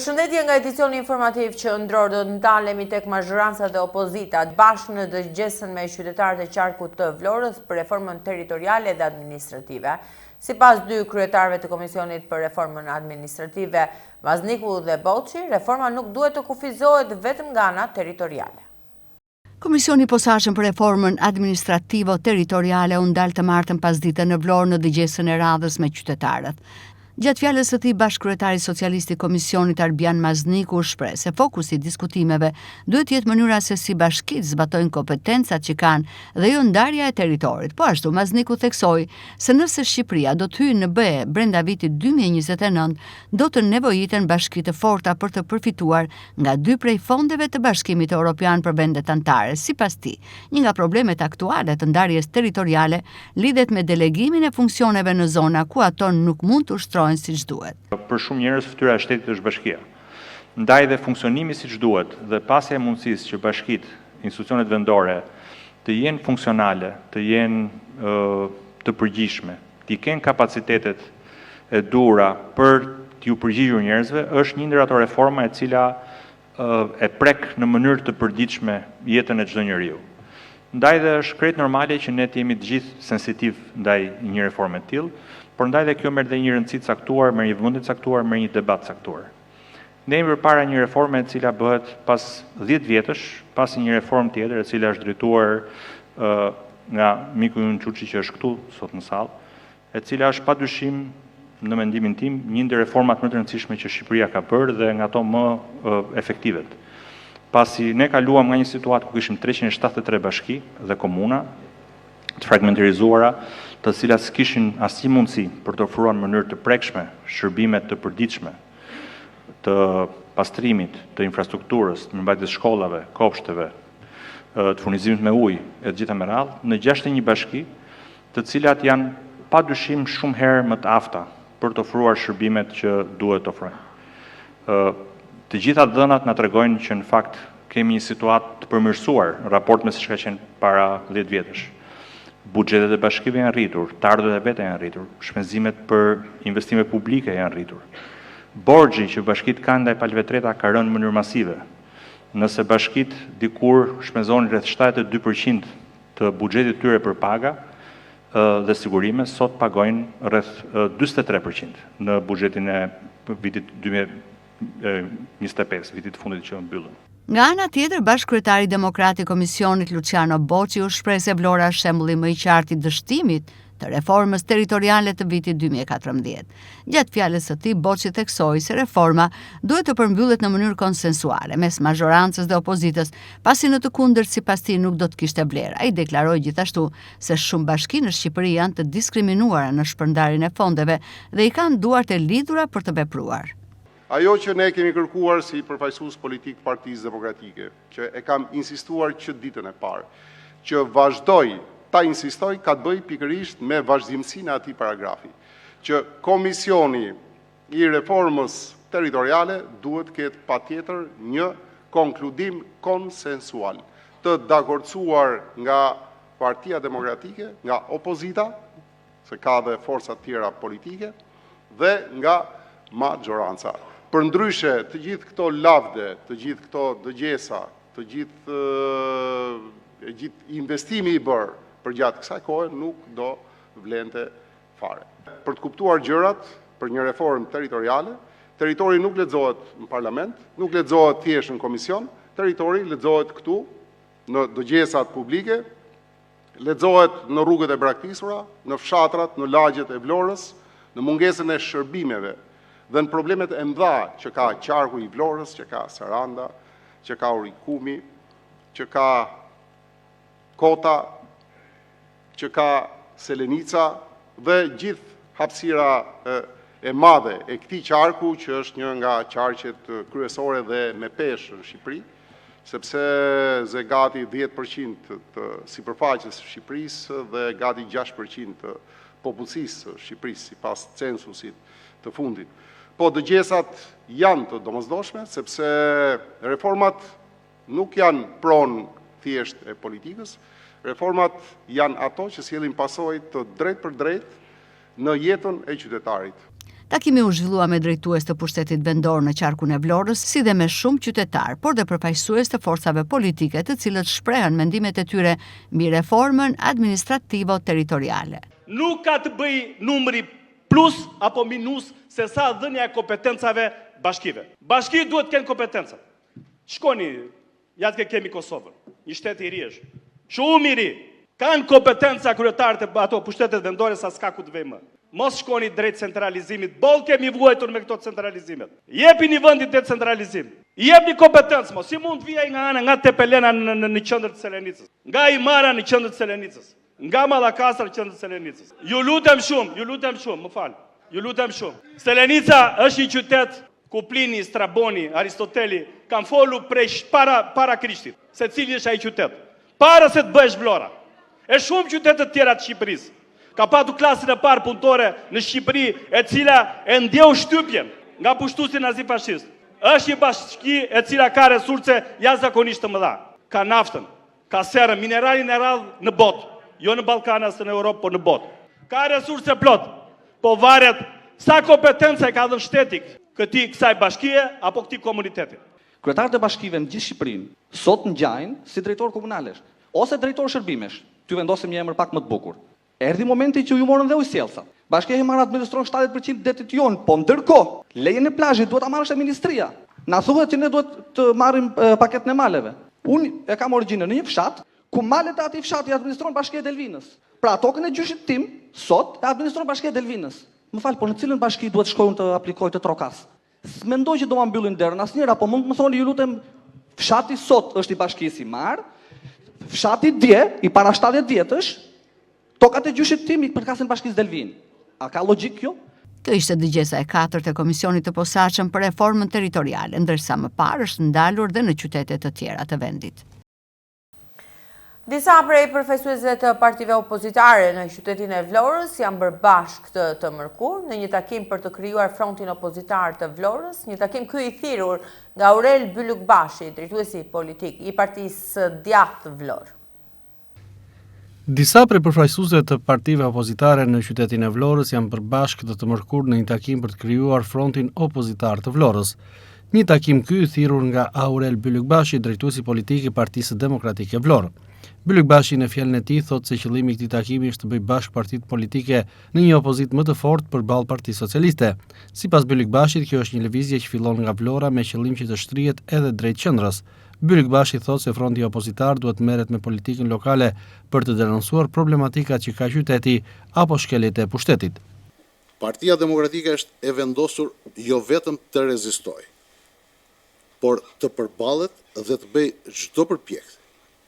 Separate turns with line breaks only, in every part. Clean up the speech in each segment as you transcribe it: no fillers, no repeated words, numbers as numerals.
Përshëndetje nga edicioni informativ që ndror, do të ndalemi tek mazhorancat dhe opozita bashkë në dëgjesën me qytetarët e qarkut të Vlorës për reformën territoriale dhe administrative. Sipas dy kryetarëve të Komisionit për Reformën Administrative, Vazniku dhe Boçi, reforma nuk duhet të kufizohet vetëm nga ana territoriale.
Komisioni i posaçëm për reformën administrativo-territoriale u ndal të martën pasdite në Vlorë në dëgjesën e radhës me qytetarët. Gjatë fjalës së tij, bashkëkryetari socialist i Komisionit Arbian Mazniku shpreh se fokusi i diskutimeve duhet të jetë mënyra se si bashkitë zbatojnë kompetencat që kanë dhe jo ndarja e territorit. Po ashtu Mazniku theksoi se nëse Shqipëria do të hyjë në BE brenda vitit 2029, do të nevojiten bashki të forta për të përfituar nga dy prej fondeve të Bashkimit Evropian për vendet anëtare. Sipas tij, një nga problemet aktuale të ndarjes territoriale lidhet me delegimin e funksioneve në zona ku ato nuk mund të ushtrohen siç duhet.
Për shumë njerëz fytyra e shtetit është bashkia. Ndaj dhe funksionimi siç duhet dhe pasja e mundësisë që bashkitë, institucionet vendore të jenë funksionale, të jenë të përgjithshme, të kenë kapacitetet e duhura për t'ju përgjigjur njerëzve, është një ndër ato reforma e cila e prek në mënyrë të përditshme jetën e çdo njeriu. Ndaj dhe është krejt normale që ne të jemi të gjithë sensitiv ndaj një reforme të tillë, por ndaj dhe kjo merr dhe një rëndësi të caktuar, merr një vëmendje të caktuar, merr një debat të caktuar. Ne jemi përpara një reforme e cila bëhet pas 10 vjetësh, pas një reformë tjetër e cila është drejtuar nga miku ynë Çuçi që është këtu sot në sallë, e cila është padyshim në mendimin tim një ndër reformat më të rëndësishme që Shqipëria ka bërë dhe nga ato më efektivet. Pasi ne kaluam nga një situatë ku kishim 373 bashki dhe komuna të fragmentarizuara, të cilat s'kishin asnjë mundësi për të ofruar në mënyrë të prekshme shërbime të përditshme, të pastrimit, të infrastrukturës, të mbajtjes shkollave, kopshteve, të furnizimit me ujë e të gjitha me radhë, në 61 bashki, të cilat janë padyshim shumë herë më të afta për të ofruar shërbimet që duhet të ofrojnë. Të gjitha dhënat na tregojnë që në fakt kemi një situatë të përmirësuar në raport me siç ka qenë para 10 vjetësh. Buxhetet e bashkive janë rritur, të ardhurat e veta janë rritur, shpenzimet për investime publike janë rritur. Borxhi që bashkitë kanë ndaj palëve treta ka rënë në mënyrë masive. Nëse bashkitë dikur shpenzonin rreth 72% të buxhetit tyre për paga dhe sigurime, sot pagojnë rreth 43% në buxhetin e vitit 2025, vitit fundit që mbyllën.
Nga ana tjetër, bashkëkryetari demokrat i Komisionit Luciano Boçi u shpreh se Vlora është shembulli më i qartë i dështimit të reformës territoriale të vitit 2014. Gjatë fjalës së tij, Boçi theksoi se reforma duhet të përmbyllet në mënyrë konsensuale mes mazhorancës dhe opozitës, pasi në të kundërt sipas tij nuk do të kishte vlerë. Ai deklaroi gjithashtu se shumë bashki në Shqipëri janë të diskriminuara në shpërndarjen e fondeve dhe i kanë duart e lidhura për të vepruar.
Ajo që ne kemi kërkuar si përfaqësues politik Partisë Demokratike, që e kam insistuar që ditën e parë, që vazhdoj ta insistoj ka të bëj pikërisht me vazhdimsinë e atij paragrafi, që Komisioni i Reformës Territoriale duhet ketë patjetër një konkludim konsensual, të dakordsuar nga Partia Demokratike, nga opozita, se ka dhe forca tjera politike, dhe nga maggioranca. Përndryshe, të gjithë këto lavde, të gjithë këto dëgjesa, të gjithë investimi i bërë për gjatë kësaj kohe nuk do vlente fare. Për të kuptuar gjërat për një reformë territoriale, territori nuk lexohet në parlament, nuk lexohet thjesht në komision, territori lexohet këtu në dëgjesat publike, lexohet në rrugët e braktisura, në fshatrat, në lagjet e Vlorës, në mungesën e shërbimeve dhe në problemet e mëdha që ka qarku i Vlorës, që ka Saranda, që ka Urikumi, që ka Kota, që ka Selenica dhe gjithë hapësira e madhe e këtij qarku që është një nga qarqet kryesore dhe me peshë në Shqipëri, sepse ze gati 10% të sipërfaqes së Shqipërisë dhe gati 6% të popullsisë së Shqipërisë sipas censusit të fundit. Po dëgjesat janë të domosdoshme, sepse reformat nuk janë pronë thjesht e politikës, reformat janë ato që sjellin pasojë të drejtë për drejtë në jetën e qytetarit.
Takimi u zhvillua me drejtues të pushtetit vendor në qarkun e Vlorës, si dhe me shumë qytetar, por dhe përfaqësues të forcave politike, të cilët shprehen mendimet e tyre mbi reformën administrativo-territoriale.
Nuk ka të bëj numri plus apo minus se sa dhënia e kompetencave bashkive. Bashki duhet të kenë kompetenca. Shkoni, ja të kemi Kosovën, një shtet i ri është. Shumë i ri. Kanë kompetenca kryetarët e ato pushtetet vendore sa s'ka ku të vej më. Mos shkoni drejt centralizimit. Boll kemi vuajtur me këto centralizimet. Jepini vendit decentralizim. Jepni kompetencë, mos si mund të vijaj nga ana nga Tepelena në qendër të Selenicës, nga Imara në qendër të Selenicës, nga Mallakastra në qendër të Selenicës. Ju lutem shumë, më fal. Ju lutem shumë. Selenica është një qytet ku Plini, Straboni, Aristoteli kanë folur prej para Krishtit, se cili është ai qytet. Para se të bëhesh Vlora. E shumë qytetet të tjera të Shqipërisë. Ka patu klasën e parë punëtore në Shqipëri, e cila e ndjeu shtypjen nga pushtuesi nazi-fashist. Është një bashki e cila ka resurse jashtëzakonisht të mëdha. Ka naftën, ka serën, mineralin e radhë në botë, jo në Ballkan as në Europë, por në botë. Ka resurse plot, po varet sa kompetenca e ka dhënë shteti kësaj bashkie apo këtij komuniteti.
Kryetarët e bashkive në gjithë Shqipërinë sot ngjajnë si drejtor komunalesh ose drejtor shërbimesh. Ty vendosim një emër pak më të bukur. Erdhi momenti që ju morën dhe ujësjellsa. Bashkia Himar administron 70% detit jon, po ndërkohë lejen e plazhit duhet ta marrësh e ministria. Na thuhet që ne duhet të marrim paketën e maleve. Unë e kam origjinën në një fshat ku malet e atij fshati administron Bashkia e Delvinës. Pra tokën e gjyshit tim sot e administron Bashkia e Delvinës. Më fal, por në cilën bashki duhet shkoj unë të aplikoj të trokas? S'mendoj që do ma mbyllin derën asnjëra, po mund të më thoni ju lutem, fshati sot është i Bashkisë Himar, fshati dje i para 70 vjetësh, tokat e gjyshit tim i përkasin Bashkisë Delvinë. A ka logjik kjo?
Kjo ishte dëgjesa e 4 e Komisionit të Posaçëm për reformën territoriale, ndërsa më parë është ndalur dhe në qytete të tjera të vendit.
Disa prej përfaqësuesve të partive opozitare në qytetin e Vlorës janë bërë bashkë të mërkur në një takim për të krijuar frontin opozitar të Vlorës, një takim ky i thirrur nga Aurel Bylukbashi, drejtuesi politik i Partisë Djathtë Vlorë.
Disa prej përfaqësuesve të partive opozitare në qytetin e Vlorës janë bërë bashkë të mërkur në një takim për të krijuar frontin opozitar të Vlorës. Një takim ky i thirrur nga Aurel Bylukbashi, drejtuesi politik i Partisë Demokratike Vlorë. Bylukbashi në fjalën e tij thotë se qëllimi i këtij takimi është të bëjë bashkë partitë politike në një opozitë më të fortë përballë Partisë Socialiste. Sipas Bylukbashit, kjo është një lëvizje që fillon nga Vlora me qëllim që të shtrihet edhe drejt qendrës. Bylukbashi thotë se fronti opozitar duhet merret me politikën lokale për të denoncuar problematikat që ka qyteti apo shkeljet e pushtetit.
Partia Demokratike është e vendosur jo vetëm të rezistojë, por të përballet dhe të bëjë çdo përpjekje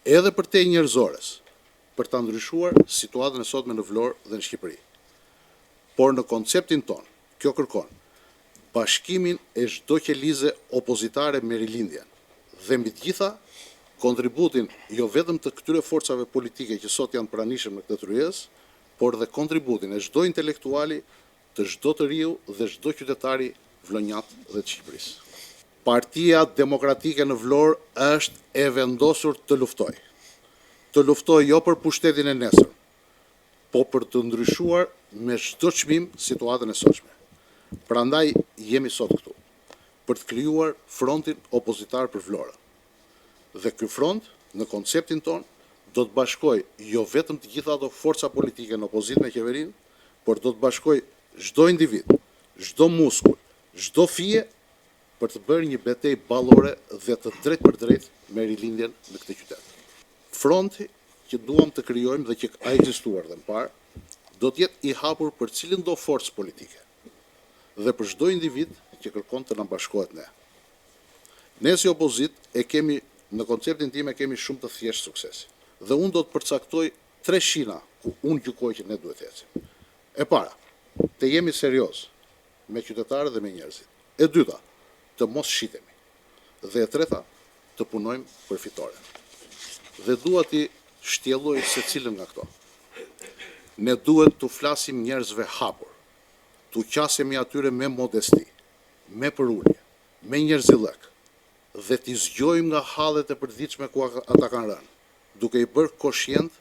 edhe për te njerëzores, për të ndryshuar situatën e sotme në Vlorë dhe në Shqipëri. Por në konceptin ton, kjo kërkon bashkimin e çdo qelize opozitare me rilindjen dhe mbi të gjitha kontributin jo vetëm të këtyre forcave politike që sot janë pranishëm në këtë tryezë, por dhe kontributin e çdo intelektuali, të çdo të riu dhe çdo qytetari vlonjat dhe të Shqipërisë. Partia Demokratike në Vlorë është e vendosur të luftoj. Të luftoj jo për pushtetin e nesër, po për të ndryshuar me çdo çmim situatën e sotshme. Prandaj jemi sot këtu, për të krijuar frontin opozitar për Vlorën. Dhe ky front, në konceptin ton, do të bashkoj jo vetëm të gjitha ato forca politike në opozitë me qeverinë, por do të bashkoj çdo individ, çdo muskull, çdo fije për të bërë një betejë ballore dhe të drejtë për drejtë me rilindjen në këtë qytet. Fronti që duam të krijojmë dhe që ka ekzistuar dhe më parë, do të jetë i hapur për cilën do forcë politike dhe për çdo individ që kërkon të na bashkohet ne. Ne si opozitë e kemi, në konceptin tim e kemi shumë të thjeshtë suksesi. Dhe unë do të përcaktoj 3 shina ku unë gjykoj që ne duhet të ecim. E para, të jemi serioz me qytetarët dhe me njerëzit. E dyta, të mos shitemi. Dhe e treta, të punojmë për fitoren. Dhe dua t'i shtjelloj secilën nga këto. Ne duhet t'u flasim njerëzve hapur, t'u qasemi atyre me modesti, me përulje, me njerëzillëk, dhe t'i zgjojmë nga hallet e përditshme ku ata kanë rënë, duke i bërë koshient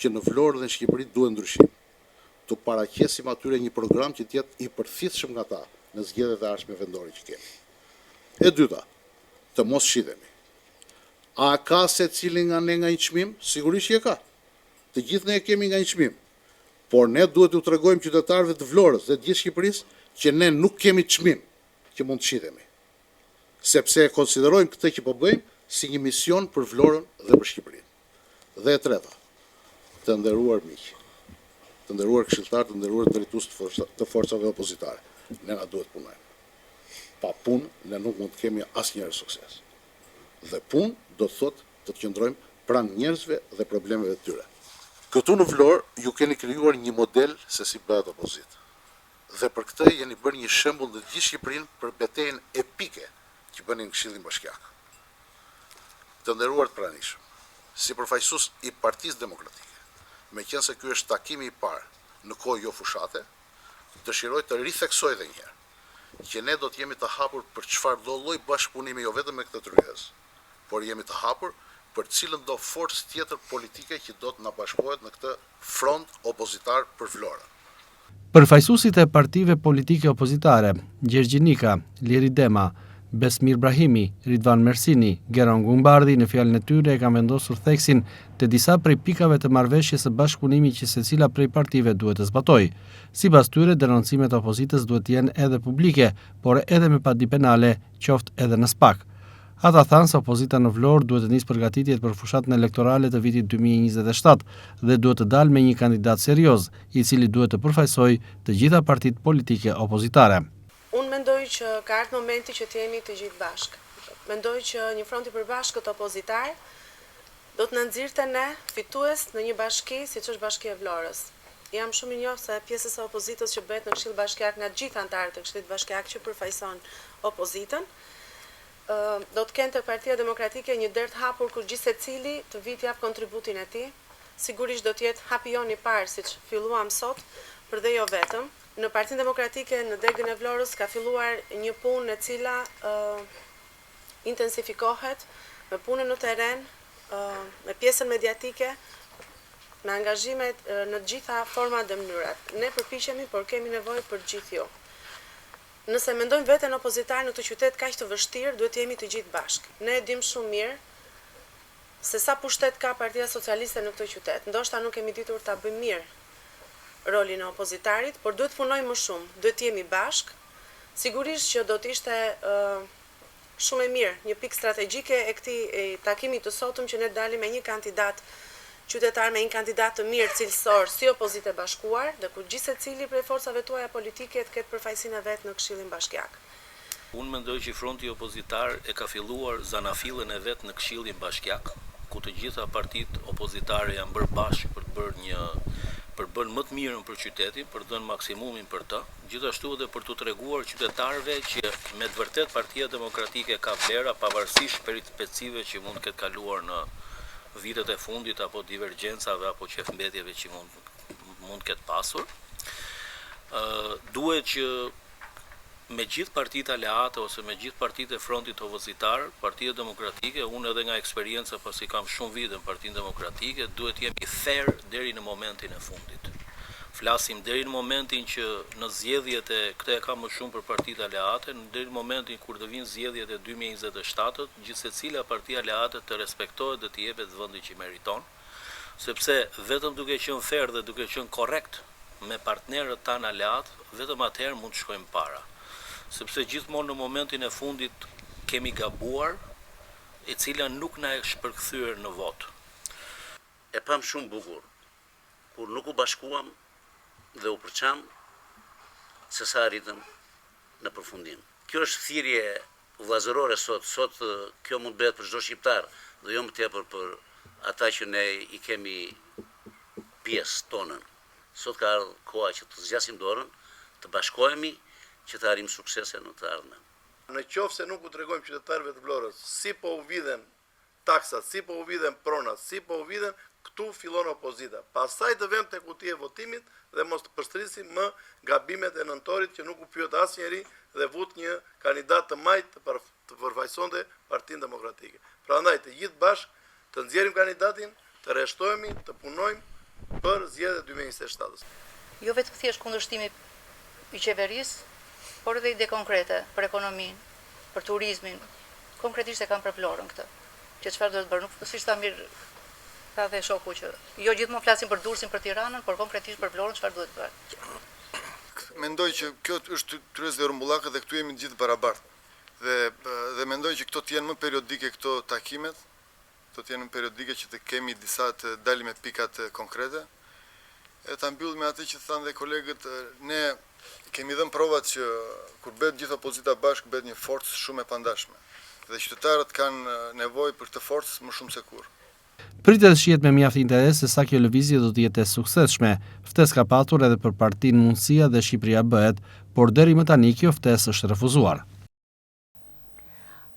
që në Vlorë dhe në Shqipëri duhet ndryshim. T'u paraqesim atyre një program që t'jetë i përfitshëm nga ta, në zgjedhjet e ardhshme vendore që kemi. E dyta, të mos shidhemi. A ka secili nga ne nga një çmim? Sigurisht që e ka. Të gjithë ne e kemi nga një çmim. Por ne duhet t'u tregojmë qytetarëve të Vlorës dhe të gjithë Shqipërisë që ne nuk kemi çmim që mund të shidhemi. Sepse e konsiderojmë këtë që po bëjmë si një mision për Vlorën dhe për Shqipërinë. Dhe e treta, të nderuar miq, të nderuar këshilltar, të nderuar drejtues të forcave opozitare, ne na duhet punojmë. Pa punë ne nuk mund të kemi asnjëherë sukses. Dhe punë do të thotë të qëndrojmë pranë njerëzve dhe problemeve të tyre. Këtu në Vlorë ju keni krijuar një model se si bëhet opozitë. Dhe për këtë jeni bërë një shembull në gjithë Shqipërinë për betejën epike që bënin në Këshillin Bashkiak. Të nderuar të pranishëm, si përfaqësues i Partisë Demokratike, meqense ky është takimi i parë në kohë jo fushate, dëshiroj të ritheksoj edhe një herë që ne do të jemi të hapur për çfarë lloj bashkëpunimi jo vetëm me këtë tryez, por jemi të hapur për cilën do forcë tjetër politike që do të na bashkohet në këtë front opozitar për Vlorën.
Përfaqësuesit e partive politike opozitare, Gjergj Nika, Liri Dema, Besmir Brahimi, Ridvan Mersini, Geron Gumbardi në fjalën e tyre e kanë vendosur theksin te disa prej pikave të marrëveshjes së bashkëpunimit që secila prej partive duhet të zbatojë. Sipas tyre, denoncimet e opozitës duhet të jenë edhe publike, por edhe me padi penale, qoftë edhe në SPAK. Ata thanë se opozita në Vlorë duhet të nisë përgatitjet për fushatën elektorale të vitit 2027 dhe duhet të dalë me një kandidat serioz, i cili duhet të përfaqësojë të gjitha partitë politike opozitare.
Unë mendoj që ka ardhur momenti që të jemi të gjithë bashkë. Mendoj që një front i përbashkët opozitar do të na nxirrte ne fitues në një bashki siç është Bashkia e Vlorës. Jam shumë i njohur se pjesës së opozitës që bëhet në Këshill Bashkiak nga të gjithë anëtarët e Këshillit Bashkiak që përfaqëson opozitën, do të kenë të Partia Demokratike një derë të hapur ku gjithë secili të vit jap kontributin e tij. Sigurisht do të jetë hapi jon i parë siç filluam sot, por dhe jo vetëm. Në Partinë Demokratike në degën e Vlorës ka filluar një punë e cila intensifikohet me punën në terren, me pjesën mediatike, me angazhimet në të gjitha format dhe mënyrat. Ne përpiqemi, por kemi nevojë për gjithë ju. Nëse mendojmë veten opozitar në këtë qytet kaq të vështirë, duhet të jemi të gjithë bashkë. Ne e dim shumë mirë se sa pushtet ka Partia Socialiste në këtë qytet. Ndoshta nuk kemi ditur ta bëjmë mirë rolin e opozitarit, por duhet punojmë më shumë, duhet të jemi bashkë. Sigurisht që do të ishte shumë e mirë, një pikë strategjike e këtij takimi të sotëm që ne dalim me një kandidat qytetar, me një kandidat të mirë cilësor si Opozitë e Bashkuar, dhe ku gjithë secili prej forcave tuaja politike të ketë përfaqësinë e vet në Këshillin Bashkiak.
Unë mendoj që fronti opozitar e ka filluar zanafillën e vet në Këshillin Bashkiak, ku të gjitha partitë opozitare janë bërë bashkë për të bërë më të mirën për qytetin, për të dhënë maksimumin për të, gjithashtu edhe për t'u treguar qytetarëve që me të vërtet Partia Demokratike ka vlera pavarësisht peripecive që mund të ketë kaluar në vitet e fundit apo divergjencave apo qefmbetjeve që mund ketë pasur. Duhet që me gjithë partitë aleate ose me gjithë partitë e frontit opozitar, Partia Demokratike, unë edhe nga eksperjenca pasi kam shumë vite në Partinë Demokratike, duhet jemi fair deri në momentin e fundit. Flasim deri në momentin që në zgjedhjet e këtë e ka më shumë për partitë aleate, deri në momentin kur të vinë zgjedhjet e 2027-t, gjithsecila parti aleate të respektohet dhe të jepet vendi që meriton, sepse vetëm duke qenë fair dhe duke qenë korrekt me partnerët tanë aleat, vetëm atëherë mund të shkojmë para. Sepse gjithmonë në momentin e fundit kemi gabuar, e cila nuk na e shpërkthyer në votë.
E pam shumë bukur, kur nuk u bashkuam dhe u përçam se sa arritëm në përfundim. Kjo është thirrje vllazërore sot kjo mund bëhet për çdo shqiptar, dhe jo më tepër për ata që ne i kemi pjesë tonën. Sot ka ardhur koha që të zgjasim dorën, të bashkohemi që të arrijmë suksese në të ardhmen.
Në qoftë se nuk u tregojmë qytetarëve të Vlorës si po u vidhen taksat, si po u vidhen pronat, si po u vidhen, këtu fillon opozita. Pastaj të vëmë tek kutia e votimit dhe mos të përsërisim më gabimet e nëntorit që nuk u pyet asnjëri dhe vut një kandidat të majt të përfaqësonte Partinë Demokratike. Prandaj të gjithë bashkë të nxjerrim kandidatin, të rreshtohemi, të punojmë për zgjedhjet e 2027-s.
Jo vetëm thjesht kundërshtimi i qeverisë, por edhe ide konkrete për ekonominë, për turizmin, konkretisht e kam për Vlorën këtë, që çfarë do të bërë, nuk siç tha mirë, tha dhe shoku që jo gjithmonë flasin për Durrësin, për Tiranën, por konkretisht për Vlorën çfarë duhet bërë.
Mendoj që kjo është Tyrës dhe Rumbullakët dhe këtu jemi të gjithë barabartë. Dhe mendoj që këto të jenë më periodike këto takimet, këto të jenë më periodike që të kemi disa të dalim me pikat konkrete. E ta mbyll me atë që thanë dhe kolegët, ne kemi dhënë provat që kur bëhet gjithë opozita bashkë bëhet një forcë shumë e pandashme. Dhe qytetarët kanë nevojë për këtë forcë më shumë se kur.
Pritet shihet me mjaft interes se sa kjo lëvizje do të jetë e suksesshme. Ftesë ka patur edhe për partinë Mundësia dhe Shqipëria Bëhet, por deri më tani kjo ftesë është refuzuar.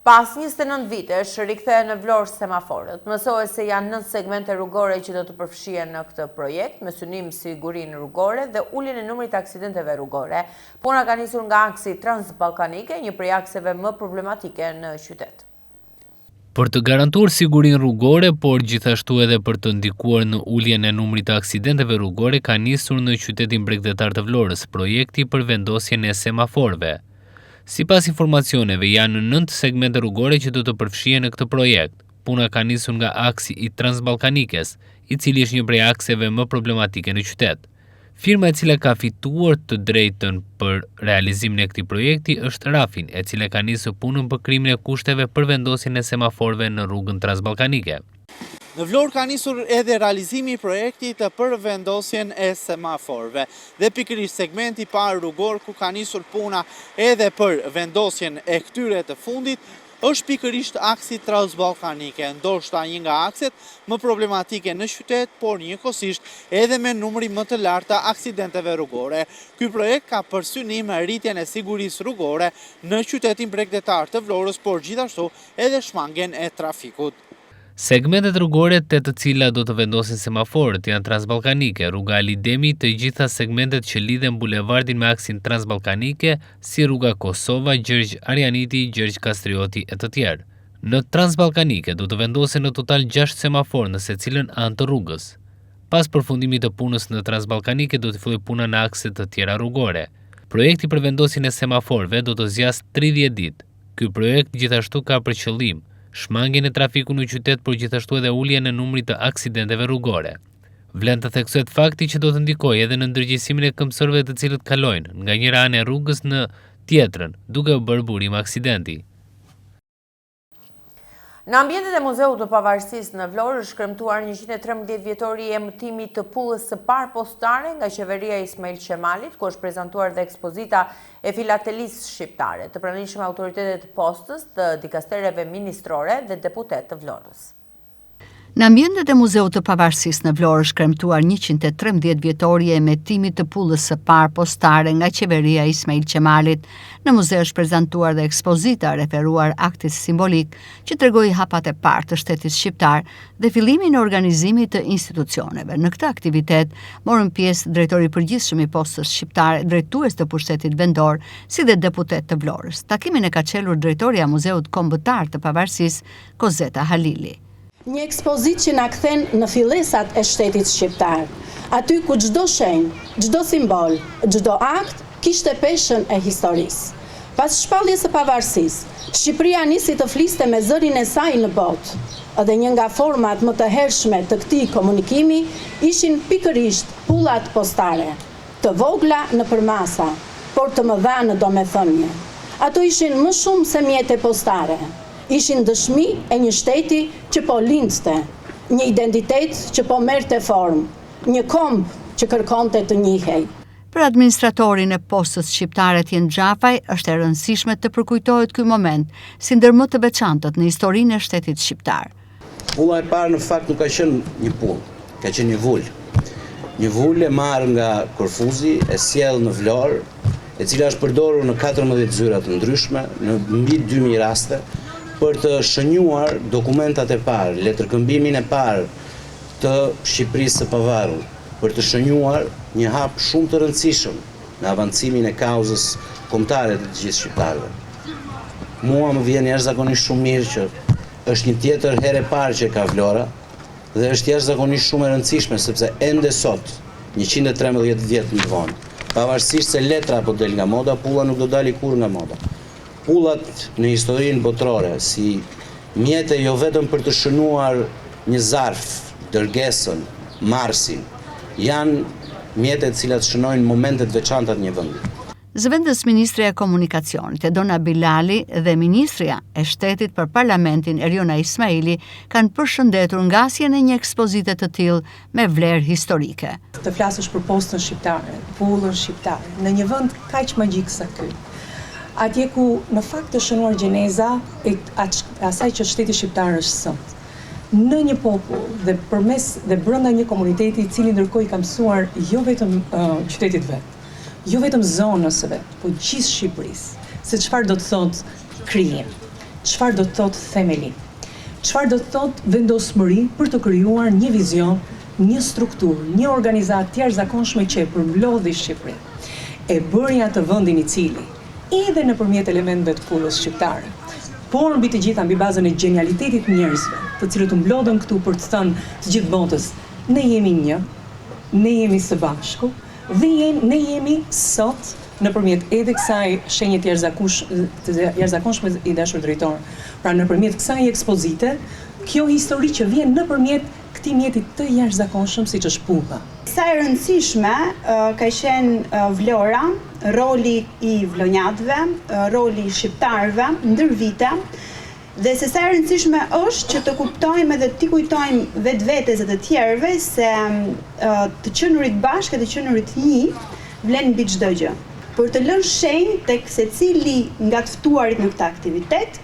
Pas 29 vitesh, rikthehen në Vlorë semaforët. Mësohet se janë 9 segmente rrugore që do të përfshihen në këtë projekt, me synim sigurinë rrugore dhe uljen e numrit të aksidenteve rrugore. Puna ka nisur nga aksi transballkanike, një prej akseve më problematike në qytet.
Për të garantuar sigurinë rrugore, por gjithashtu edhe për të ndikuar në uljen e numrit të aksidenteve rrugore, ka nisur në qytetin bregdetar të Vlorës projekti për vendosjen e semaforëve. Sipas informacioneve, janë 9 segmente rrugore që do të përfshihen në këtë projekt. Puna ka nisur nga aksi i Transballkanikes, i cili është një prej akseve më problematike në qytet. Firma e cila ka fituar të drejtën për realizimin e këtij projekti është Rafin, e cila ka nisur punën për krimin e kushteve për vendosjen e semaforëve në rrugën Transballkanike.
Në Vlorë ka nisur edhe realizimi i projektit për vendosjen e semaforëve dhe pikërisht segmenti parë rrugor ku ka nisur puna edhe për vendosjen e këtyre të fundit është pikërisht aksi transballkanike, ndoshta një nga akset më problematike në qytet, por njëkohësisht edhe me numri më të lartë të aksidenteve rrugore. Ky projekt ka për synim rritjen e sigurisë rrugore në qytetin bregdetar të Vlorës, por gjithashtu edhe shmangjen e trafikut.
Segmentet rrugore te të cilat do të vendosin semaforët janë transballkanike, rruga Ali Demi, të gjitha segmentet që lidhen bulevardin me aksin transballkanike, si rruga Kosova, Gjergj Arjaniti, Gjergj Kastrioti e të tjerë. Në transballkanike do të vendosen në total 6 semaforë në secilën anë të rrugës. Pas përfundimit të punës në transballkanike do të fillojë puna në akse të tjera rrugore. Projekti për vendosjen e semaforëve do të zgjasë 30 ditë. Ky projekt gjithashtu ka për qëllim shmangjen e trafikut në qytet, por gjithashtu edhe uljen e numrit të aksidenteve rrugore. Vlen të theksohet fakti që do të ndikojë edhe në ndërgjegjësimin e këmbësorëve të cilët kalojnë nga njëra anë e rrugës në tjetrën, duke u bërë burim aksidenti.
Në ambientet e Muzeut të Pavarësisë në Vlorë është kremtuar 113 vjetori i emëtimit të pullës së parë postare nga qeveria e Ismail Qemalit, ku është prezantuar dhe ekspozita e filatelisë shqiptare, të pranishme autoritetet të postës, të dikastereve ministrore dhe deputet të Vlorës.
Në ambientet e Muzeut të Pavarësisë në Vlorë është kremtuar 113 vjetori e emetimit të pullës së parë postare nga qeveria e Ismail Qemalit. Në muze është prezantuar dhe ekspozita referuar aktit simbolik që tregoi hapat e parë të shtetit shqiptar dhe fillimin e organizimit të institucioneve. Në këtë aktivitet morën pjesë drejtori i përgjithshëm i postës shqiptare, drejtues të pushtetit vendor, si dhe deputet të Vlorës. Takimin e ka çelur drejtoria e Muzeut Kombëtar të Pavarësisë, Kozeta Halili.
Një ekspozit që na kthen në fillesat e shtetit shqiptar, aty ku çdo shenjë, çdo simbol, çdo akt kishte peshën e historisë. Pas shpalljes së pavarësisë, Shqipëria nisi të fliste me zërin e saj në botë, dhe një nga format më të hershme të këtij komunikimi ishin pikërisht pullat postare, të vogla në përmasa, por të mëdha në domethënie. Ato ishin më shumë se mjete postare. Ishin dëshmi e një shteti që po lindste, një identitet që po merrte formë, një komb që kërkonte të njihej.
Për administratorin e postës shqiptare Tjen Xhafaj është e rëndësishme të përkujtohet ky moment si ndër më të veçantët në historinë e shtetit shqiptar.
Pulla e parë në fakt nuk ka qenë një pullë, ka qenë një vulë. Një vulë e marrë nga Korfuzi, e sjell në Vlorë, e cila është përdorur në 14 zyra të ndryshme, në mbi 2000 raste, për të shënjuar dokumentat e parë, letërkëmbimin e parë të Shqipërisë së pavarur, për të shënjuar një hap shumë të rëndësishëm në avancimin e kauzës kombëtare të gjithë shqiptarëve. Mua më vjen jashtëzakonisht shumë mirë që është një tjetër herë e parë që ka Vlora dhe është jashtëzakonisht shumë e rëndësishme sepse ende sot, 113 vjet më vonë, pavarësisht se letra po del nga moda, pulla nuk do dali kur nga moda. Pullat në historinë botërore, si mjete jo vetëm për të shënuar një zarf, dërgesën, Marsin, janë mjete të cilat shënojnë momentet veçanta të një vendi.
Zëvendës Ministrja e Komunikacionit Edona Bilali dhe Ministrja e Shtetit për Parlamentin Eriona Ismaili kanë përshëndetur ngasjen e një ekspozite të tillë me vlerë historike.
Të flasësh për postën shqiptare, pullën shqiptare, në një vend kaq magjik sa ky. Atje ku në fakt të shënuar gjeneza e asaj që shteti shqiptar është sot. Në një popull dhe përmes dhe brenda një komuniteti i cili ndërkohë i ka mësuar jo vetëm qytetit vet, jo vetëm zonës së vet, po gjithë Shqipërisë, se çfarë do të thotë krijim, çfarë do të thotë themeli, çfarë do të thotë vendosmëri për të krijuar një vizion, një strukturë, një organizatë të jashtëzakonshme që e përmbledhi Shqipërinë, e bëri atë vendin i cili, edhe nëpërmjet elementeve të pullës shqiptare, por mbi të gjitha mbi bazën e genialitetit njerëzve, të cilët u mblodhen këtu për të thënë të gjithë botës, ne jemi një, ne jemi së bashku, dhe ne jemi sot nëpërmjet edhe kësaj shenje të jashtëzakonshme i dashur drejtor. Pra nëpërmjet kësaj ekspozite, kjo histori që vjen nëpërmjet këtij mjeti të jashtëzakonshëm siç është pulla.
Sa e rëndësishme ka qenë vlora, roli i vlonjatëve, roli i shqiptarëve ndër vite, dhe se sa e rëndësishme është që të kuptojmë dhe t'i kujtojmë vetvetes e të tjerëve se të qenurit bashkë e të qenurit një vlen mbi çdo gjë. Për të lënë shenjë tek secili nga të ftuarit në këtë aktivitet,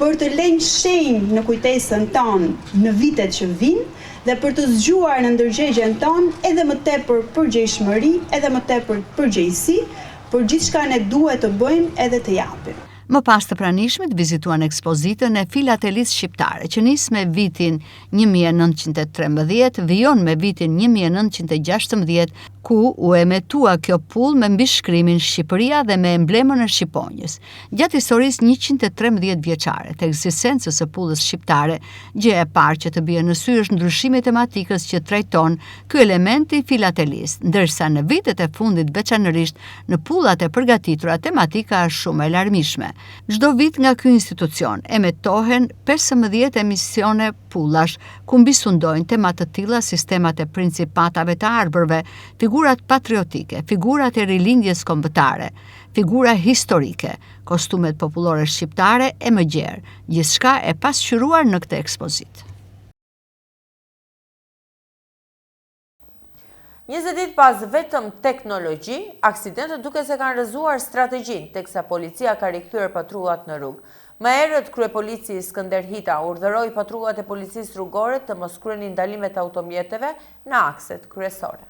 për të lënë shenjë në kujtesën tonë në vitet që vinë dhe për të zgjuar në ndërgjegjen tonë edhe më tepër përgjegjshmëri, edhe më tepër përgjegjësi për gjithçka ne duhet të bëjmë edhe të japim.
Më pas të pranishmit vizituan ekspozitën e filatelisë shqiptare, që nis me vitin 1913, vijon me vitin 1916, ku u emetua kjo pull me mbishkrimin Shqipëria dhe me emblemën e Shqiponjës. Gjatë historisë 113 vjeçare të ekzistencës së pullës shqiptare, gjë e parë që të bie në sy është ndryshimi i tematikës që trajton ky element i filatelisë, ndërsa në vitet e fundit veçanërisht në pullat e përgatitura tematika është shumë e larmishme. Çdo vit nga ky institucion emetohen 15 emisione pullash, ku mbisundojnë tema të tilla si temat e principatave të arbërve, figurat patriotike, figurat e rilindjes kombëtare, figura historike, kostumet popullore shqiptare e më gjerë, gjithçka e pasqyruar në këtë ekspozitë.
20 ditë pas vetëm teknologji, aksidentët duke se kanë rrëzuar strategjinë, teksa policia ka rikthyer patrullat në rrugë. Më herët kryepolici Skënder Hita urdhëroi patrullat e policisë rrugore të mos kryenin ndalimet e automjeteve në akset kryesore.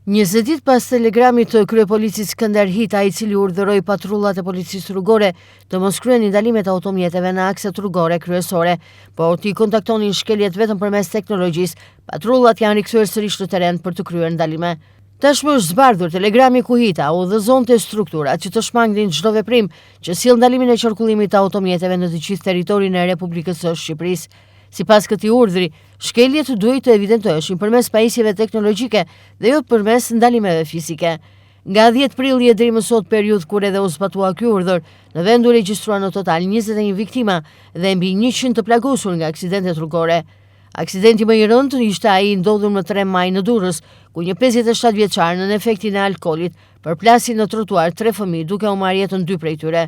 20 ditë pas telegramit të kryepolicisë Skënder Hita, i cili urdhëroi patrullat e policisë rrugore të mos kryenin ndalimet e automjeteve në akset rrugore kryesore, por të i kontaktonin shkeljet vetëm përmes teknologjisë, patrullat janë rikthyer sërish në terren për të kryer ndalime. Tashmë është zbardhur telegrami ku Hita udhëzonte strukturat që të shmangnin çdo veprim që sjell ndalimin e qarkullimit të automjeteve në të gjithë territorin e Republikës së Shqipërisë. Sipas këtij urdhri, shkeljet duhet të evidentoheshin përmes pajisjeve teknologjike dhe jo përmes ndalimeve fizike. Nga 10 prilli deri më sot, periudhë kur edhe u zbatua ky urdhër, në vend u regjistruan në total 21 viktima dhe mbi 100 të plagosur nga aksidentet rrugore. Aksidenti më i rënd ishte ai ndodhur më 3 maj në Durrës, ku një 57 vjeçar në efektin e alkoolit përplasi në trotuar 3 fëmijë duke u marrë jetën 2 prej tyre.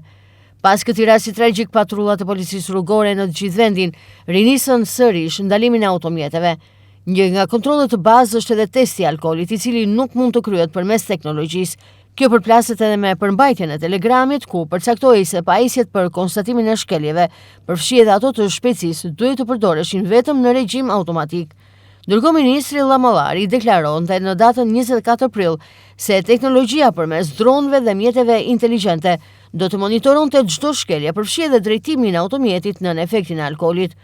Pas këtij rasti tragjik, patrullat e policisë rrugore në të gjithë vendin rinisën sërish ndalimin e automjeteve. Një nga kontrollet të bazë është edhe testi i alkoolit, i cili nuk mund të kryhet përmes teknologjisë. Kjo përplaset edhe me përmbajtjen e telegramit, ku përcaktohej se pajisjet për konstatimin e shkeljeve, përfshi edhe ato të shpejtësisë, duhet të përdoreshin vetëm në regjim automatik. Ndërkohë ministri Llamallari deklaronte në datën 24 prill se teknologjia përmes dronëve dhe mjeteve inteligjente do të monitoronte çdo shkelje, përfshi edhe drejtimin e automjetit nën efektin e alkoolit.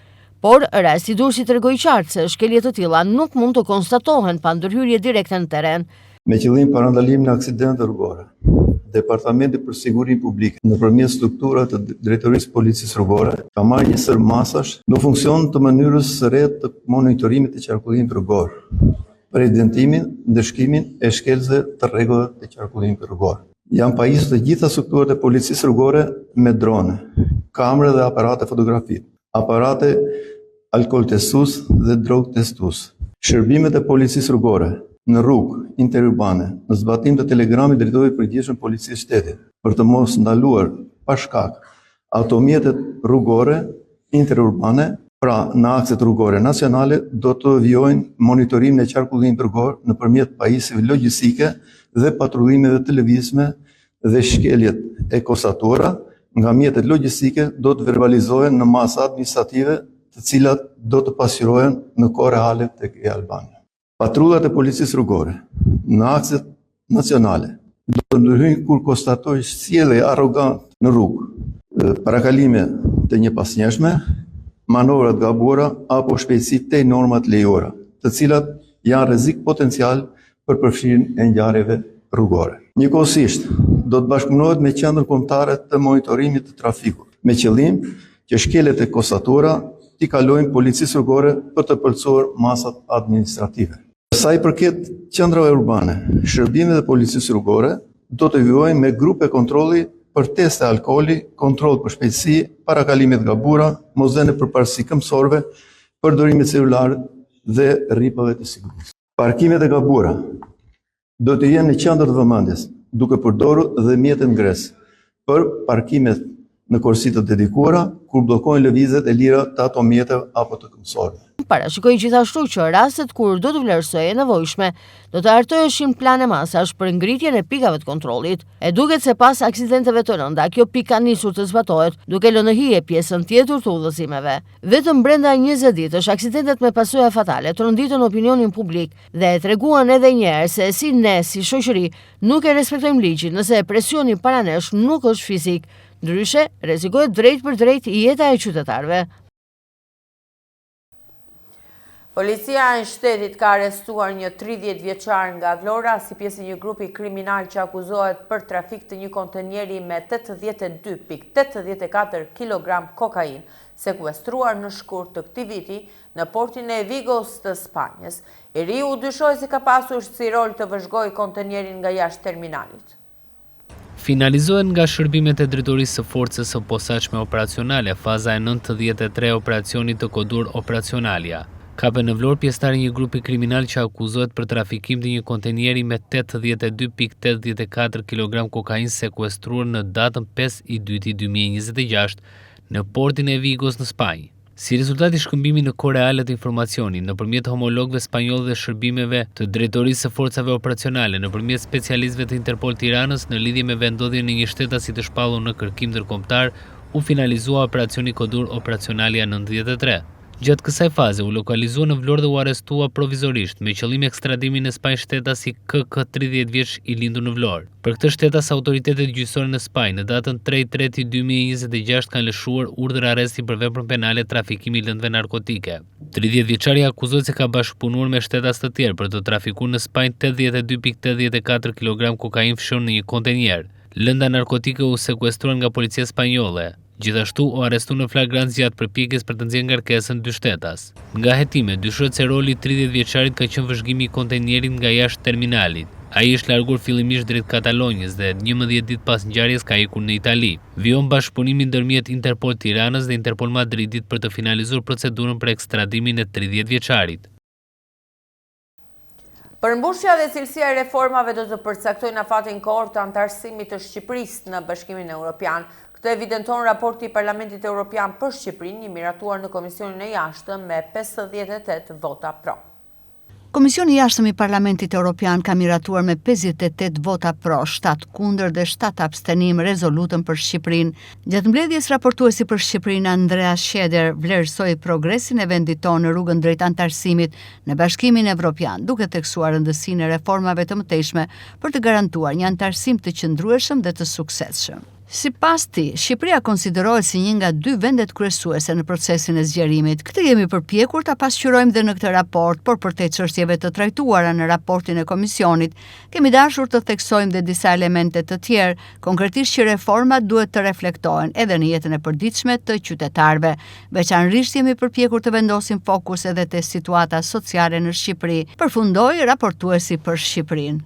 Por rasti Durrësit tregoi qartë se shkelje të tilla nuk mund të konstatohen pa ndërhyrje direkte në terren.
Me qëllim parandalimin e aksidenteve rrugore, Departamenti për Sigurinë Publike nëpërmjet strukturave të Drejtorisë së Policisë Rrugore ka marrë një sër masash në funksion të mënyrës së re të monitorimit të qarkullimit rrugor. për evidentimin, ndëshkimin e shkelësve të rregullave të qarkullimit rrugor. Janë pajisur të gjitha strukturat e policisë rrugore me drone, kamera dhe aparate fotografit, aparate alkool testues dhe drog testues. Shërbimet e policisë rrugore në rrugë interurbane në zbatim të telegramit drejtorit përgjithshëm policisë shtetit për të mos ndaluar pa shkak automjetet rrugore interurbane, pra në akset rrugore nacionale, do të vijojnë monitorimin e qarkullimit rrugor nëpërmjet pajisjeve logjistike dhe patrullimeve të lëvizshme dhe shkeljet e konstatuara nga mjetet logjistike do të verbalizohen në masa administrative, të cilat do të pasqyrohen në kohë reale tek e-Albania. Patrullat e policisë rrugore në akset nacionale do të ndryhojnë kur konstatojnë sjellje arrogant në rrugë, parakalime të njëpasnjëshme, manovrat gabuara apo shpejtësi te normat lejuara, të cilat janë rrezik potencial për përfshirjen e ngjarjeve rrugore. Njëkohësisht, do të bashkëpunohet me qendrën kombëtare të monitorimit të trafikut, me qëllim që shkeljet e konstatuara t'i kalojnë policisë rrugore për të plotësuar masat administrative. Sa i përket qendrave urbane, shërbimet e policisë rrugore do të vijojnë me grupe kontrolli për teste alkooli, kontroll për shpejtësi, parakalimet gabura, mosdhënie për parësi këmbësorëve, përdorimit celular dhe rripave të sigurisë. Parkimet e gabura do të jenë në qendër të vëmendjes, duke përdorur dhe mjete ngresë për parkimet në korsi të dedikuara, kur bllokojnë lëvizjet e lira të automjeteve apo të këmbësorëve.
Parashikojnë gjithashtu që rastet kur do të vlerësojë e nevojshme, do të hartoheshin plane masash për ngritjen e pikave të kontrollit. E duket se pas aksidenteve të rënda, kjo pikë ka nisur të zbatohet, duke lënë hije pjesën tjetër të udhëzimeve. Vetëm brenda 20 ditësh, aksidentet me pasoja fatale tronditën opinionin publik dhe treguan edhe një herë se si ne, si shoqëri, nuk e respektojmë ligjin nëse presioni para nesh nuk është fizik, ndryshe rrezikohet drejt për drejt jeta e qytetarëve.
Policia e shtetit ka arrestuar një 30 vjeçar nga Vlora si pjesë e një grupi kriminal që akuzohet për trafik të një kontenjeri me 82.84 kg kokain, sekuestruar në shkurt të këtij viti në portin e Vigos të Spanjës. I riu u dyshoi se ka pasur si rol të vëzhgojë kontenjerin nga jashtë terminalit.
Finalizohen nga shërbimet e drejtorisë së forcës së posaçme operacionale faza e 93 operacionit të kodur operacionalia. Kape në Vlorë pjesëtari një grupi kriminal që akuzohet për trafikim të një kontenjeri me 82.84 kg kokain sekuestruar në datën 5/2/2026 në portin e Vigos në Spanjë. Si rezultat i shkëmbimit në kohë reale të informacionit nëpërmjet homologëve spanjoll dhe shërbimeve të drejtorisë së forcave operacionale nëpërmjet specialistëve të Interpol Tiranës në lidhje me vendodhjen e një shtetasi të shpallur në kërkim ndërkombëtar, u finalizua operacioni kodur operacionalia 93. Gjatë kësaj faze u lokalizua në Vlorë dhe u arrestua provizorisht me qëllim ekstradimin në Spanjë shtetasi KK 30 vjeç i lindur në Vlorë. Për këtë shtetas autoritetet gjyqësore në Spanjë në datën 3/3/2026 kanë lëshuar urdhër arresti për veprën penale trafikimi lëndëve narkotike. 30 vjeçari akuzohet se ka bashkëpunuar me shtetas të tjerë për të trafikuar në Spanjë 82.84 kg kokain fshirë në një kontenjer. Lënda narkotike u sekuestruan nga policia spanjolle. Gjithashtu u arrestu në flagrancë gjatë përpjekjes për të nxjerrë ngarkesën dy shtetas. Nga hetime, dyshohet se roli i 30 vjeçarit ka qenë vëzhgimi i kontenjerit nga jashtë terminalit. Ai është larguar fillimisht drejt Katalonjës dhe 11 ditë pas ngjarjes ka ikur në Itali. Vijon bashkëpunimi ndërmjet Interpol Tiranës dhe Interpol Madridit për të finalizuar procedurën për ekstradimin e 30 vjeçarit.
Përmbushja dhe cilësia e reformave do të përcaktojnë afatin kohor të antarësimit të Shqipërisë në Bashkimin Evropian. Këtë evidenton raporti i Parlamentit Evropian për Shqipërinë, i miratuar në Komisionin e Jashtëm me 58 vota pro.
Komisioni i Jashtëm i Parlamentit Evropian ka miratuar me 58 vota pro, 7 kundër dhe 7 abstenim rezolutën për Shqipërinë. Gjatë mbledhjes, raportuesi për Shqipërinë Andrea Sheder vlerësoi progresin e vendit tonë në rrugën drejt antarësimit në Bashkimin Evropian, duke theksuar rëndësinë e reformave të mëtejshme për të garantuar një antarësim të qëndrueshëm dhe të suksesshëm. Sipas tij, Shqipëria konsiderohet si një nga 2 vendet kryesuese në procesin e zgjerimit. Këtë jemi përpjekur ta pasqyrojmë dhe në këtë raport, por për te çështjeve të trajtuara në raportin e komisionit, kemi dashur të theksojmë dhe disa elemente të tjerë, konkretisht që reformat duhet të reflektohen edhe në jetën e përditshme të qytetarëve. Veçanërisht jemi përpjekur të vendosim fokus edhe te situata sociale në Shqipëri, përfundoi raportuesi për Shqipërinë.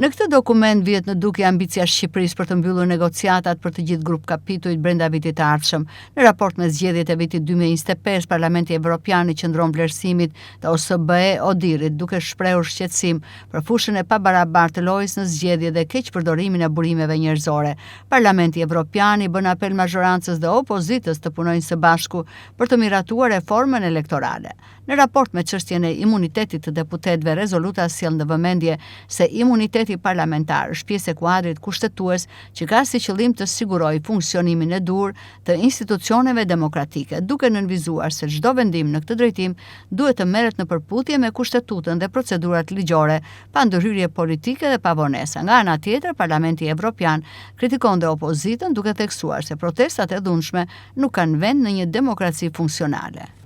Në këtë dokument vjet në dukje ambicia Shqipërisë për të mbyllur negociatat për të gjithë grup kapitujt brenda vitit të ardhshëm. Në raport me zgjedhjet e vitit 2025, Parlamenti Evropian i qëndron vlerësimit të OSBE ODIHR-it, duke shprehur shqetësim për fushën e pabarabartë të lojës në zgjedhje dhe keq përdorimin e burimeve njerëzore. Parlamenti Evropian i bën apel mazhorancës dhe opozitës të punojnë së bashku për të miratuar reformën elektorale. Në raport me çështjen e imunitetit të deputetëve, rezoluta sjell në vëmendje se imuniteti parlamentar është pjesë e kuadrit kushtetues që ka si qëllim të sigurojë funksionimin e dur të institucioneve demokratike, duke nënvizuar se çdo vendim në këtë drejtim duhet të merret në përputhje me kushtetutën dhe procedurat ligjore, pa ndërhyrje politike dhe pa vonesa. Nga ana tjetër, Parlamenti Evropian kritikon dhe opozitën duke theksuar se protestat e dhunshme nuk kanë vend në një demokraci funksionale.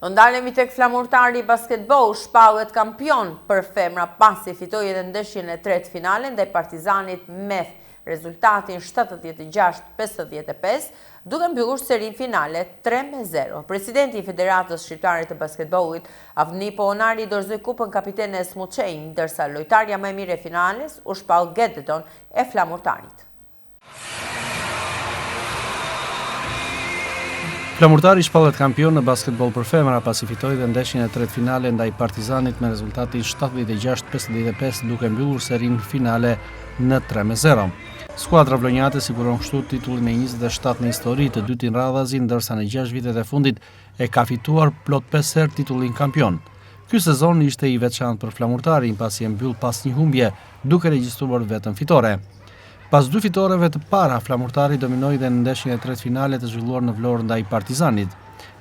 Do ndalemi tek flamurtari i basketball, shpallet kampion për femra pasi fitoi edhe ndeshjen e tretë finale ndaj Partizanit Meth, rezultatin 76-55, duke mbyllur serin finale 3-0. Presidenti i Federatës Shqiptare të Basketbollit, Avni Pohonari, dorëzoi kupën kapitenes Muçenj, ndërsa lojtarja më e mirë e finales u shpall Gedeton e flamurtarit.
Flamurtari shpallet kampion në basketbol për femra pasi fitoi dhe ndeshjen e tretë finale ndaj Partizanit me rezultatin 76-55, duke mbyllur serin finale në 3-0. Skuadra vlonjate siguron kështu titullin e 27 në histori të dytin radhazi, ndërsa në 6 vitet e fundit e ka fituar plot 5 herë titullin kampion. Ky sezon ishte i veçantë për flamurtarin pasi e mbyll pas një humbje, duke regjistruar vetëm fitore. Pas 2 fitoreve të para, flamurtari dominoi dhe në ndeshjen e tretë finale të zhvilluar në Vlorë ndaj Partizanit.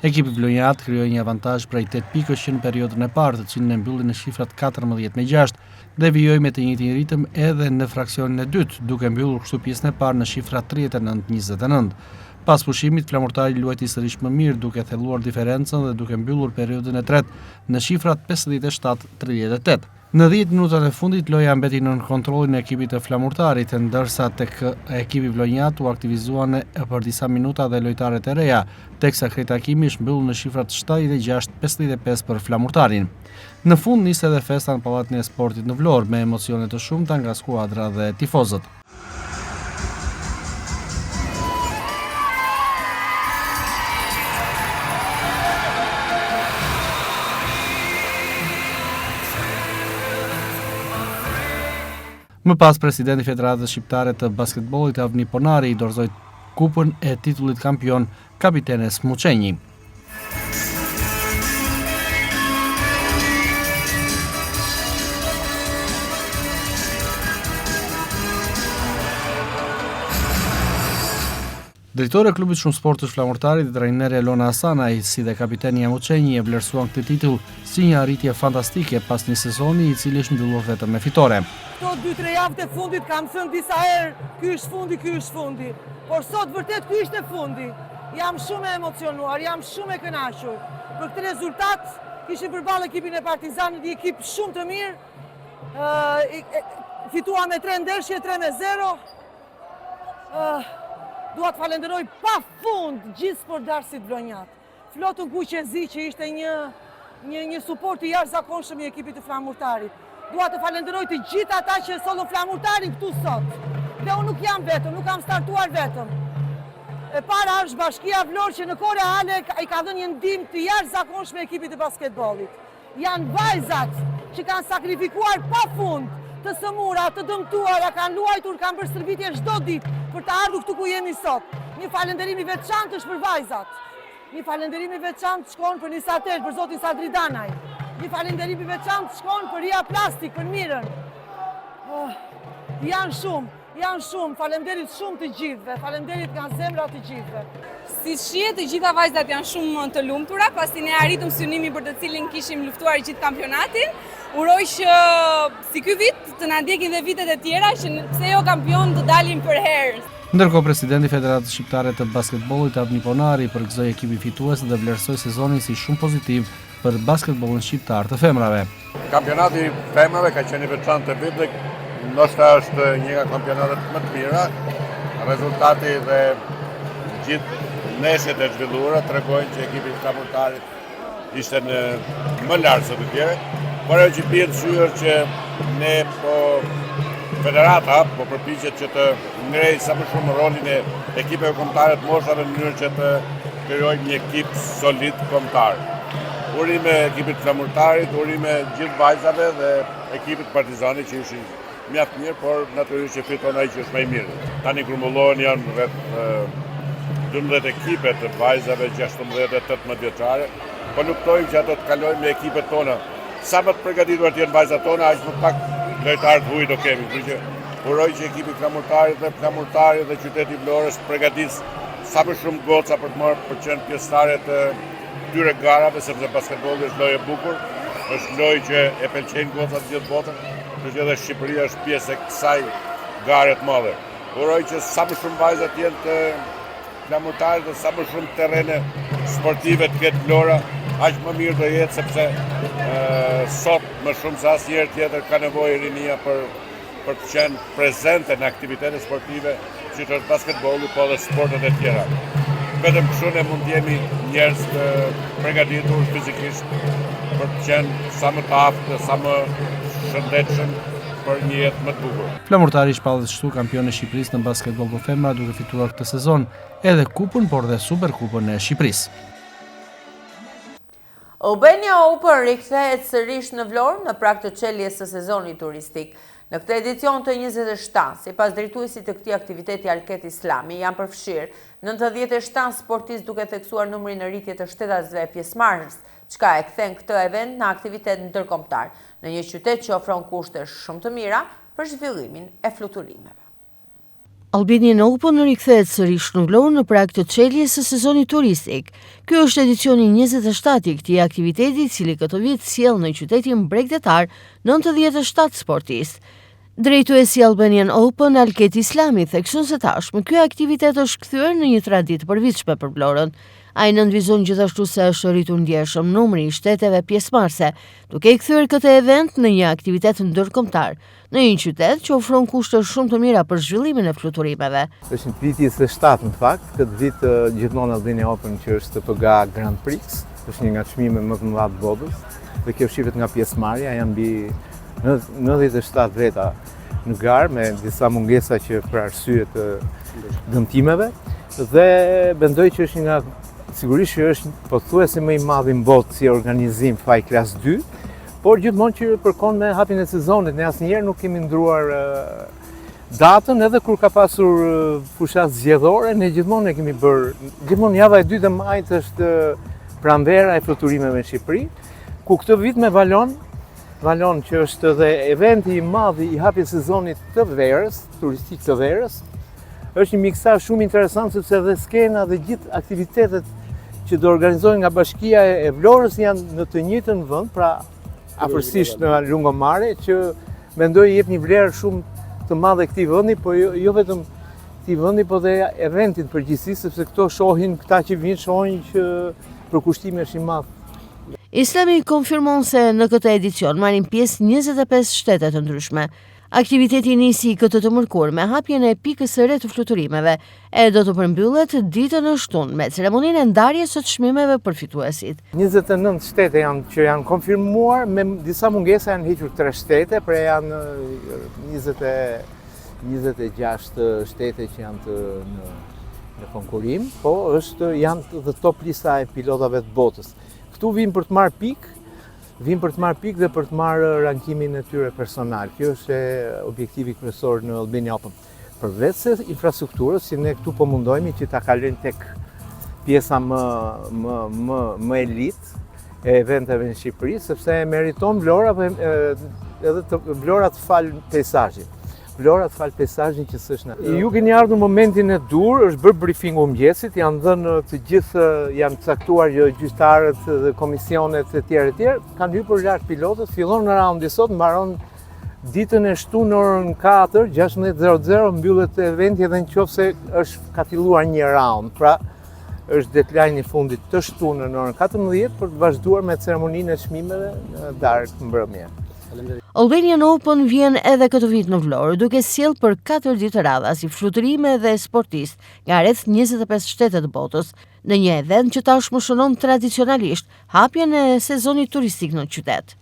Ekipi vlonjat krijoi një avantazh prej 8 pikësh që në periudhën e parë, të cilën e mbylli në shifrat 14-6 dhe vijoi me të njëjtin ritëm edhe në fraksionin e dytë, duke mbyllur kështu pjesën e parë në shifrat 39-29. Pas pushimit, flamurtari luajti sërish më mirë, duke thelluar diferencën dhe duke mbyllur periudhën e tretë në shifrat 57-38. Në 10 minutat e fundit, loja mbeti nën kontrollin e ekipit të flamurtarit, ndërsa tek ekipi vlonjat u aktivizuan për disa minuta dhe lojtarët e reja, teksa krejt takimi është mbyllur në shifrat 76-55 për flamurtarin. Në fund nis edhe festa në Pallatin e Sportit në Vlorë me emocione të shumta nga skuadra dhe tifozët. Më pas, presidenti i Federatës Shqiptare të Basketbollit, Avni Pohonari, i dorëzoi kupën e titullit kampion kapitenes Muçenj. Drejtori i klubit Shumë Sportësh Flamurtarit dhe trajneri Elona Hasanaj, si dhe kapiteni Muçenj, e vlerësuan këtë titull si një arritje fantastike pas një sezoni i cili është mbyllur vetëm me fitore.
Këto 2-3 javët e fundit kam thënë disa herë, ky është fundi, por sot vërtet ky ishte fundi. Jam shumë e emocionuar, jam shumë e kënaqur. Për këtë rezultat kishim përballë ekipin e Partizanit, një ekip shumë të mirë. Fituam me 3 ndeshje, 3-0. Dua të falenderoj pa fund gjithë sportdarësit vlonjat. Flotën Kuqenzi që ishte një suport i jashtëzakonshëm i ekipit të flamurtarit. Dua të falenderoj të gjithë ata që sollën flamurtarin këtu sot. Dhe unë nuk jam vetëm, nuk kam startuar vetëm. E para është Bashkia Vlorë që në kohë reale i ka dhënë një ndihmë të jashtëzakonshme ekipit të basketbollit. Janë vajzat që kanë sakrifikuar pa fund, të sëmura, të dëmtuara, kanë luajtur, kanë bërë stërvitje çdo ditë për të ardhur këtu ku jemi sot. Një falënderim i veçantë është për vajzat. Një falënderim i veçantë shkon për Nisatel, për zotin Sadri Danaj. Një falënderim i veçantë shkon për Ria Plastik, për Mirën. Janë shumë. janë shumë, falemderit shumë të gjithëve, falemderit nga zemra të gjithëve.
Si shihet, të gjitha vajzat janë shumë të lumtura, pasi ne arritëm synimi për të cilin kishim luftuar gjithë kampionatin. Uroj që si ky vit të na ndjekin dhe vitet e tjera që pse jo kampion të dalim për herë.
Ndërkohë presidenti i Federatës Shqiptare të Basketbollit Adni Ponari përgëzoi ekipin fitues dhe vlerësoi sezonin si shumë pozitiv për basketbollin shqiptar të femrave.
Kampionati i femrave ka qenë i veçantë të vitit, ndoshta është një nga kampionatet më të mira. Rezultati dhe gjithë neshet e zhvilluara tregojnë që ekipi i Flamurtarit ishte në më lart se të tjerët, por ajo që bie në sy është që ne Federata po përpiqet që të ngrej sa më shumë rolin e ekipeve kombëtare të moshave në mënyrë që të krijojë një ekip solid kombëtar. Urime ekipit Flamurtarit, urime gjithë vajzave dhe ekipit Partizanit që ishin mjaft mirë, por natyrisht që fiton ai që është më i mirë. Tani grumbullohen janë rreth 12 ekipe të vajzave 16 dhe 18 vjeçare, po luftojmë që ato të kalojnë me ekipet tona. Sa më të përgatitur të jenë vajzat tona, aq më pak lojtarë të huaj do kemi. Kështu që uroj që ekipi Flamurtarit dhe qyteti i Vlorës përgatis sa më shumë goca për të marrë për qenë pjesëtare të këtyre garave, sepse basketbolli është lojë e bukur, është lojë që e pëlqejnë gocat gjithë botën, kështu që edhe Shqipëria është pjesë e kësaj gare të madhe. Uroj që sa më shumë vajza të jenë të Flamurtarit dhe sa më shumë terrene sportive të ketë Vlora, aq më mirë do jetë, sepse sot më shumë se asnjëherë tjetër ka nevojë rinia për të qenë prezente në aktivitete sportive, siç është basketbolli, po dhe sportet e tjera. Vetëm kështu ne mund të jemi njerëz të përgatitur fizikisht për të qenë sa më të aftë, sa më shëndetshëm për një jetë më të bukur.
Flamurtari shpallet kështu kampion e Shqipërisë në basketboll për femra duke fituar këtë sezon edhe kupën, por dhe Superkupën e Shqipërisë.
Albania Open rikthehet sërish në Vlorë në prag të çeljes së sezonit turistik. Në këtë edicion të 27, sipas drejtuesit të këtij aktiviteti Alket Islami, janë përfshirë 97 sportistë duke theksuar numrin në rritje të shtetasve pjesëmarrës, çka e kthen këtë event në aktivitet ndërkombëtar, në një qytet që ofron kushte shumë të mira për zhvillimin e fluturimeve.
Albania Open rikthehet sërish në Vlorë në prag të çeljes së sezonit turistik. Ky është edicioni 27 i këtij aktiviteti, i cili këtë vit sjell në qytetin bregdetar 97 sportistë. Drejtuesi Albanian Open Alket Islami thekson se tashmë ky aktivitet është kthyer në një traditë përvitshme për Vlorën. Ai nënvizon gjithashtu se është rritur ndjeshëm numri i shteteve pjesëmarrëse, duke i kthyer këtë event në një aktivitet ndërkombëtar, në një qytet që ofron kushte shumë të mira për zhvillimin e fluturimeve.
Është një vit 27 në fakt, këtë vit gjithmonë Albania Open që është TPGA Grand Prix, është një nga çmimet më të mëdha të botës, dhe kjo shihet nga pjesëmarrja, janë mbi 97 veta në garë me disa mungesa që për arsye të dëmtimeve, dhe mendoj që është një nga sigurisht që është pothuajse më i madh në botë si organizim faj klas 2, por gjithmonë që përkon me hapjen e sezonit, ne asnjëherë nuk kemi ndruar datën, edhe kur ka pasur fushat zgjedhore, ne gjithmonë e kemi bërë, gjithmonë java e 2 të majit është pranvera e fluturimeve në Shqipëri, ku këtë vit me Valon që është edhe eventi i madh i hapjes sezonit të verës, turistik të verës, është një miksazh shumë interesant sepse edhe skena dhe gjithë aktivitetet që do organizohen nga Bashkia e Vlorës janë në të njëjtën vend, pra afërsisht në lungomare, që mendoj jep një vlerë shumë të madhe këtij vendi, po jo vetëm këtij vendi, po dhe eventit përgjithsisht, sepse këto shohin, këta që vinë shohin që përkushtimi është i madh.
Islami konfirmon se në këtë edicion marrin pjesë 25 shtete të ndryshme. Aktiviteti nisi këtë të mërkur me hapjen e pikës së re të fluturimeve e do të përmbyllet ditën e shtunë me ceremoninë e ndarjes së çmimeve për fituesit.
29 shtete që janë konfirmuar, me disa mungesa janë hequr 3 shtete, pra janë 26 shtete që janë në konkurim, po janë dhe top lista e pilotave të botës. Këtu vinë për të marrë pikë, dhe për të marrë rankimin e tyre personal. Kjo është objektivi kryesor në Albania Open. Përveç se infrastrukturës, si ne këtu po mundohemi që ta kalojmë tek pjesa më elit e eventeve në Shqipëri, sepse meriton Vlora edhe Vlora të fal peizazhit. Vlora të falë pesazhin që s'është në. Ju keni ardhur në momentin e dur, është bërë briefingu mëngjesit, janë dhënë të gjithë, janë caktuar gjyqtarët dhe komisionet e tjerë, kanë hyrë lart pilotët, fillon në raundi sot, mbaron ditën e shtu në orën 4, 16:00 mbyllet eventi edhe nëse ka filluar një raund. Pra, është deadline i fundit të shtu në orën 14 për të vazhduar me ceremoninë e çmimeve në darkë mbrëmje.
Albanian Open vjen edhe këtë vit në Vlorë, duke sjell për 4 ditë radha si fluturime dhe sportistë nga rreth 25 shtete të botës, në një event që tashmë shënon tradicionalisht hapjen e sezonit turistik në qytet.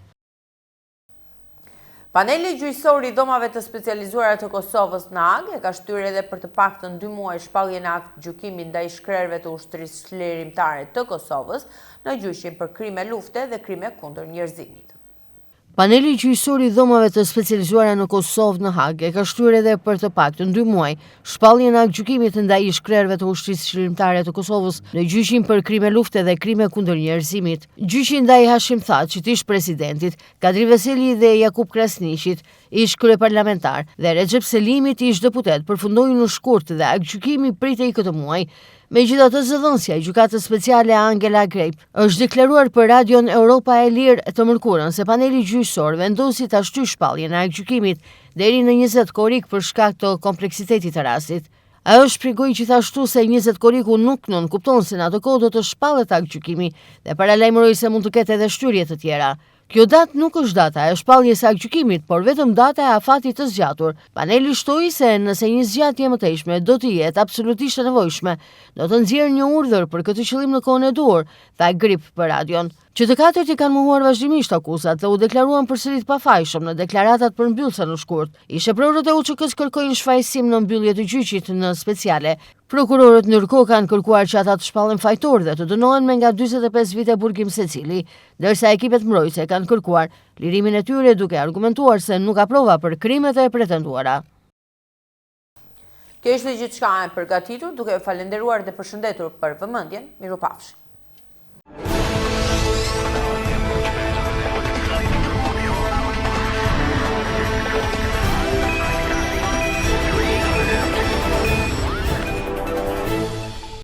Paneli gjyqësor i dhomave të specializuara të Kosovës në Hag e ka shtyrë edhe për të paktën 2 muaj shpalljen e akt gjykimi ndaj shkrerëve të ushtrisë çlirimtare të Kosovës në gjyqin për krime lufte dhe krime kundër njerëzimit.
Paneli gjyqësor i dhomave të specializuara në Kosovë në Hag e ka shtyrë edhe për të paktën 2 muaj shpalljen e gjykimit ndaj shkrerëve të ushtrisë çlirimtare të Kosovës në gjyqin për krime lufte dhe krime kundër njerëzimit. Gjyqi ndaj Hashim Thaçit, ish presidentit, Kadri Veseli dhe Jakub Krasniqit, ish kryeparlamentar, dhe Recep Selimit, ish deputet, përfundoi në shkurt dhe gjykimi pritej këtë muaj. Megjithatë, zëdhënësja e gjykatës speciale Angela Greip është deklaruar për radion Europa e Lirë të mërkurën se paneli gjyqësor vendosi ta shtyjë shpalljen e gjykimit deri në 20 korrik për shkak të kompleksitetit të rastit. Ajo shpjegoi gjithashtu se 20 korriku nuk kupton se në atë kohë do të shpallet gjykimi dhe paralajmëroi se mund të ketë edhe shtyrje të tjera. Kjo datë nuk është data e shpalljes së gjykimit, por vetëm data e afatit të zgjatur. Paneli shtoi se nëse një zgjatje e mëtejshme do të jetë absolutisht e nevojshme, do të nxjerrë një urdhër për këtë qëllim në kohën e duhur, tha Grip për radion. Që të katërt i kanë mohuar vazhdimisht akuzat dhe u deklaruan përsëri të pafajshëm në deklaratat për mbyllje në shkurt. Isheprorët e UÇK-s kërkojnë shfaqësim në mbyllje të gjyqit në speciale. Prokurorët ndërkohë kanë kërkuar që ata të shpallen fajtor dhe të dënohen me nga 45 vite burgim secili, ndërsa ekipet mbrojtëse kanë kërkuar lirimin e tyre duke argumentuar se nuk ka prova për krimet e pretenduara.
Kjo ishte gjithçka e përgatitur, duke falenderuar dhe përshëndetur për vëmendjen. Mirupafshim.